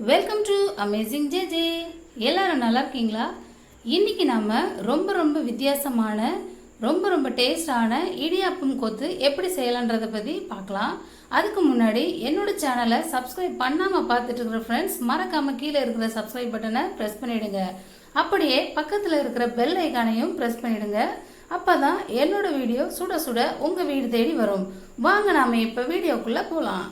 Welcome to amazing JJ. எல்லாரும் நல்லா இருக்கீங்களா? இன்றைக்கி நம்ம ரொம்ப வித்தியாசமான ரொம்ப டேஸ்டான இடியாப்பம் கொத்து எப்படி செய்யலான்றதை பற்றி பார்க்கலாம். அதுக்கு முன்னாடி என்னோடய சேனலை சப்ஸ்கிரைப் பண்ணாமல் பார்த்துட்டு இருக்கிற ஃப்ரெண்ட்ஸ் மறக்காமல் கீழே இருக்கிற சப்ஸ்கிரைப் பட்டனை ப்ரெஸ் பண்ணிவிடுங்க. அப்படியே பக்கத்தில் இருக்கிற பெல் ஐக்கானையும் ப்ரெஸ் பண்ணிவிடுங்க. அப்போ தான் என்னோட வீடியோ சுட சுட உங்கள் வீடு தேடி வரும். வாங்க நாம் இப்போ வீடியோக்குள்ளே போகலாம்.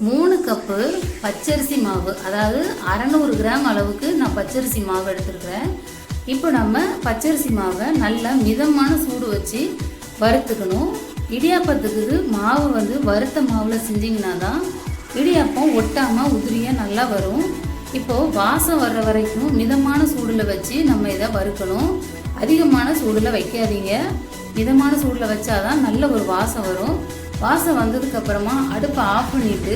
மூணு கப்பு பச்சரிசி மாவு, அதாவது 600 கிராம் அளவுக்கு நான் பச்சரிசி மாவு எடுத்துருக்கிறேன். இப்போ நம்ம பச்சரிசி மாவை நல்லா மிதமான சூடு வச்சு வறுத்துக்கணும். இடியாப்பத்துக்கு மாவு வறுத்த மாவில் செஞ்சிங்கன்னா தான் இடியாப்பம் ஒட்டாமல் உதிரியாக நல்லா வரும். இப்போது வாசம் வர்ற வரைக்கும் மிதமான சூடில் வச்சு நம்ம இதை வறுக்கணும். அதிகமான சூடில் வைக்காதீங்க, மிதமான சூடில் வச்சாதான் நல்ல ஒரு வாசம் வரும். வாசம் வந்ததுக்கப்புறமா அடுப்பை ஆஃப் பண்ணிவிட்டு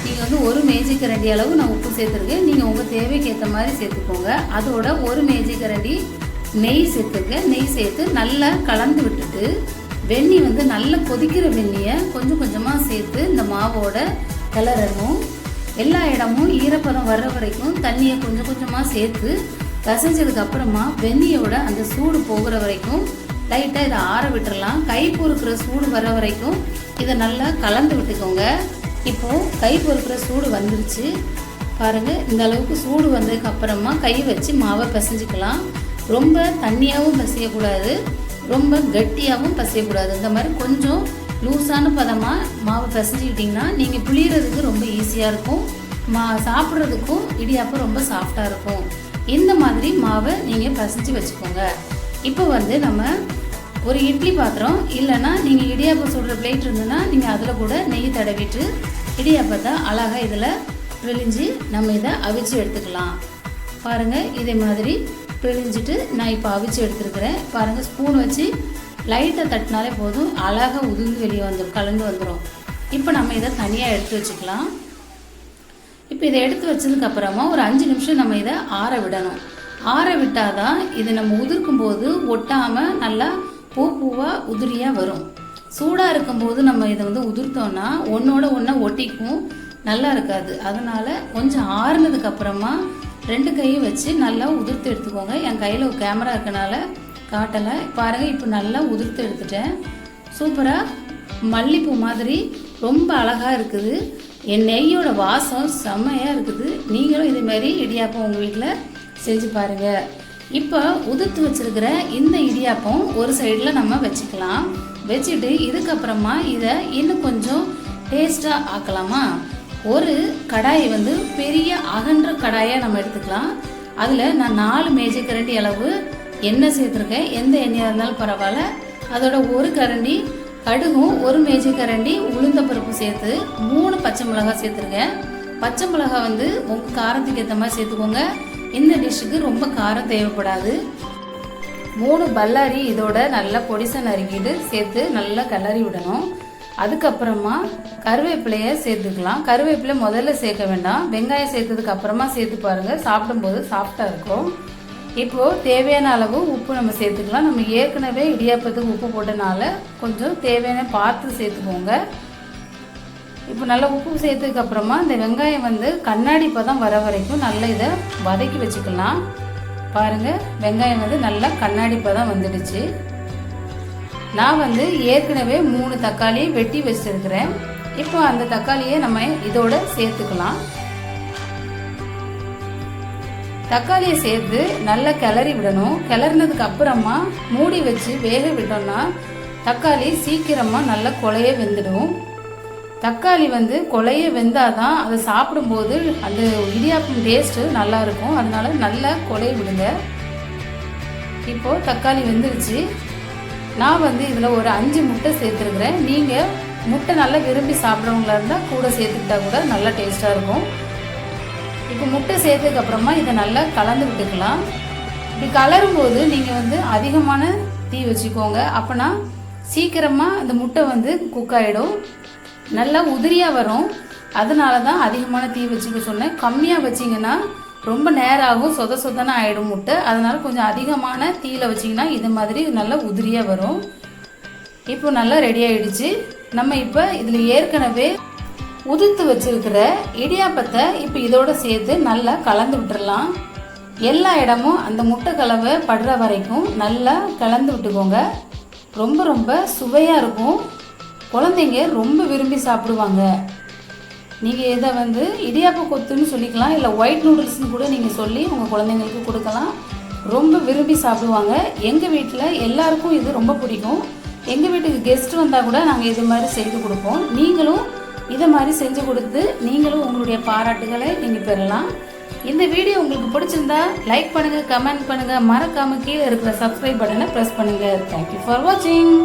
நீங்கள் ஒரு மேஜை கரண்டி அளவு நான் உப்பு சேர்த்துருக்கேன். நீங்கள் உங்கள் தேவைக்கு ஏற்ற மாதிரி சேர்த்துக்கோங்க. அதோட ஒரு மேஜை கரண்டி நெய் சேர்த்துருக்கேன். நெய் சேர்த்து நல்லா கலந்து விட்டுட்டு வெந்நீர் நல்லா கொதிக்கிற வெந்நியை கொஞ்சமாக சேர்த்து இந்த மாவோட கிளறணும். எல்லா இடமும் ஈரப்பதம் வர்ற வரைக்கும் தண்ணியை கொஞ்சமாக சேர்த்து பிசைஞ்சதுக்கு அப்புறமா வெந்நியோட அந்த சூடு போகிற வரைக்கும் லைட்டாக இதை ஆற விட்டுடலாம். கை பொறுக்கிற சூடு வர வரைக்கும் இதை நல்லா கலந்து விட்டுக்கோங்க. இப்போது கை பொறுக்கிற சூடு வந்துருச்சு பாருங்கள். இந்த அளவுக்கு சூடு வந்ததுக்கு அப்புறமா கை வச்சு மாவை பிசைஞ்சிக்கலாம். ரொம்ப தண்ணியாகவும் பிசையக்கூடாது, ரொம்ப கட்டியாகவும் பிசையக்கூடாது. இந்த மாதிரி கொஞ்சம் லூஸான பதமாக மாவை பிசைஞ்சிக்கிட்டிங்கன்னா நீங்கள் புளியறதுக்கு ரொம்ப ஈஸியாக இருக்கும். சாப்பிட்றதுக்கும் இடியாப்பம் ரொம்ப சாஃப்டாக இருக்கும். இந்த மாதிரி மாவை நீங்கள் பிசைஞ்சு வச்சுக்கோங்க. இப்போ நம்ம ஒரு இட்லி பாத்திரம் இல்லைன்னா நீங்கள் இடியாப்பம் சுடுற பிளேட் இருந்ததுன்னா நீங்கள் அதில் கூட நெய் தடவிட்டு இடியாப்பத்தை அழகாக இதில் பிழிஞ்சு நம்ம இதை அவிச்சு எடுத்துக்கலாம். பாருங்கள், இதே மாதிரி பிழிஞ்சிட்டு நான் இப்போ அவிச்சு எடுத்துருக்கிறேன். பாருங்கள், ஸ்பூன் வச்சு லைட்டாக தட்டினாலே போதும், அழகாக உதிர்ந்து வெளியே வந்துடும், கலந்து வந்துடும். இப்போ நம்ம இதை தனியாக எடுத்து வச்சுக்கலாம். இப்போ இதை எடுத்து வச்சதுக்கப்புறமா ஒரு 5 நிமிஷம் நம்ம இதை ஆற விடணும். ஆற விட்டால் தான் இது நம்ம உதிர்க்கும் போது ஒட்டாமல் நல்லா பூவாக உதிரியாக வரும். சூடாக இருக்கும்போது நம்ம இதை உதிர்த்தோன்னா ஒன்றோட ஒன்றா ஒட்டிக்கும், நல்லா இருக்காது. அதனால் கொஞ்சம் ஆறுனதுக்கப்புறமா 2 கையும் வச்சு நல்லா உதிர்த்து எடுத்துக்கோங்க. என் கையில் ஒரு கேமரா இருக்கனால காட்டலை. பாருங்கள், இப்போ நல்லா உதிர்த்து எடுத்துட்டேன். சூப்பராக மல்லிப்பூ மாதிரி ரொம்ப அழகாக இருக்குது. என் நெய்யோட வாசம் செம்மையாக இருக்குது. நீங்களும் இதேமாரி இடியாப்பம் உங்கள் வீட்டில் செஞ்சு பாருங்கள். இப்போ உதிர்த்து வச்சுருக்கிற இந்த இடியாப்பம் ஒரு சைடில் நம்ம வச்சுக்கலாம். வச்சுட்டு இதுக்கப்புறமா இதை இன்னும் கொஞ்சம் டேஸ்ட்டாக ஆக்கலாமா? ஒரு கடாயை பெரிய அகன்ற கடாயை நம்ம எடுத்துக்கலாம். அதில் நான் 4 மேஜை கரண்டி அளவு எண்ணெய் சேர்த்துருக்கேன். எந்த எண்ணெயாக இருந்தாலும் பரவாயில்ல. அதோட ஒரு கரண்டி கடுகும், ஒரு மேஜை கரண்டி உளுந்த பருப்பு சேர்த்து 3 பச்சை மிளகாய் சேர்த்துருக்கேன். பச்சை மிளகாய் உங்கள் காரத்துக்கு ஏற்ற மாதிரி சேர்த்துக்கோங்க. இந்த டிஷ்ஷுக்கு ரொம்ப காரம் தேவைப்படாது. 3 பல்லாரி இதோட நல்லா பொடிசை நறுக்கிட்டு சேர்த்து நல்லா கிளறி விடணும். அதுக்கப்புறமா கருவேப்பிலையை சேர்த்துக்கலாம். கருவேப்பிலை முதல்ல சேர்க்க வேண்டாம், வெங்காயம் சேர்த்ததுக்கு அப்புறமா சேர்த்து பாருங்கள், சாப்பிடும்போது சாஃப்டாக இருக்கும். இப்போது தேவையான அளவு உப்பு நம்ம சேர்த்துக்கலாம். நம்ம ஏற்கனவே இடியாப்பத்துக்கு உப்பு போட்டனால கொஞ்சம் தேவையான பார்த்து சேர்த்துக்கோங்க. இப்போ நல்லா உப்பு சேர்த்ததுக்கு அப்புறமா இந்த வெங்காயம் கண்ணாடி பதம் வர வரைக்கும் நல்லா இதை வதக்கி வச்சுக்கலாம். பாருங்கள், வெங்காயம் நல்லா கண்ணாடி பதம் வந்துடுச்சு. நான் ஏற்கனவே 3 தக்காளி வெட்டி வச்சிருக்கிறேன். இப்போ அந்த தக்காளியை நம்ம இதோட சேர்த்துக்கலாம். தக்காளியை சேர்த்து நல்லா கிளறி விடணும். கிளறினதுக்கு அப்புறமா மூடி வச்சு வேக விட்டோம்னா தக்காளி சீக்கிரமாக நல்லா கொலைய வெந்துடும். தக்காளி கொலைய வெந்தாதான் அதை சாப்பிடும்போது அந்த இடியாப்பம் டேஸ்ட்டு நல்லாயிருக்கும். அதனால நல்லா கொலைய விடுங்க. இப்போது தக்காளி வெந்துருச்சு. நான் இதில் ஒரு 5 முட்டை சேர்த்துருக்குறேன். நீங்கள் முட்டை நல்லா விரும்பி சாப்பிட்றவங்களா இருந்தால் கூட சேர்த்துக்கிட்டா கூட நல்லா டேஸ்ட்டாக இருக்கும். இப்போ முட்டை சேர்த்ததுக்கப்புறமா இதை நல்லா கலந்து விட்டுக்கலாம். இப்படி கலரும்போது நீங்கள் அதிகமான தீ வச்சுக்கோங்க. அப்போனா சீக்கிரமாக அந்த முட்டை குக் ஆகிடும், நல்லா உதிரியாக வரும். அதனால தான் அதிகமான தீ வச்சுக்க சொன்னேன். கம்மியாக வச்சிங்கன்னா ரொம்ப நேரம் சொத சொதன்னு ஆகிடும் முட்டை. அதனால் கொஞ்சம் அதிகமான தீயில வச்சிங்கன்னா இது மாதிரி நல்லா உதிரியாக வரும். இப்போ நல்லா ரெடி ஆகிடுச்சு. நம்ம இப்போ இதில் ஏற்கனவே உதிர்த்து வச்சிருக்கிற இடியாப்பத்தை இப்போ இதோட சேர்த்து நல்லா கலந்து விட்டுடலாம். எல்லா இடமும் அந்த முட்டை கலவை படுற வரைக்கும் நல்லா கலந்து விட்டுக்கோங்க. ரொம்ப ரொம்ப சுவையாக இருக்கும். குழந்தைங்க ரொம்ப விரும்பி சாப்பிடுவாங்க. நீங்கள் இதை இடியாப்ப கொத்துன்னு சொல்லிக்கலாம், இல்லை ஒயிட் நூடுல்ஸ்னு கூட நீங்கள் சொல்லி உங்கள் குழந்தைங்களுக்கு கொடுக்கலாம். ரொம்ப விரும்பி சாப்பிடுவாங்க. எங்கள் வீட்டில் எல்லாருக்கும் இது ரொம்ப பிடிக்கும். எங்கள் வீட்டுக்கு கெஸ்ட் வந்தால் கூட நாங்கள் இது மாதிரி செய்து கொடுப்போம். நீங்களும் இதை மாதிரி செஞ்சு கொடுத்து நீங்களும் உங்களுடைய பாராட்டுகளை நீங்கள் பெறலாம். இந்த வீடியோ உங்களுக்கு பிடிச்சிருந்தா லைக் பண்ணுங்கள், கமெண்ட் பண்ணுங்கள், மறக்காமல் கீழே இருக்கிற சப்ஸ்கிரைப் பட்டனை ப்ரெஸ் பண்ணுங்கள். தேங்க்யூ ஃபார் வாட்சிங்.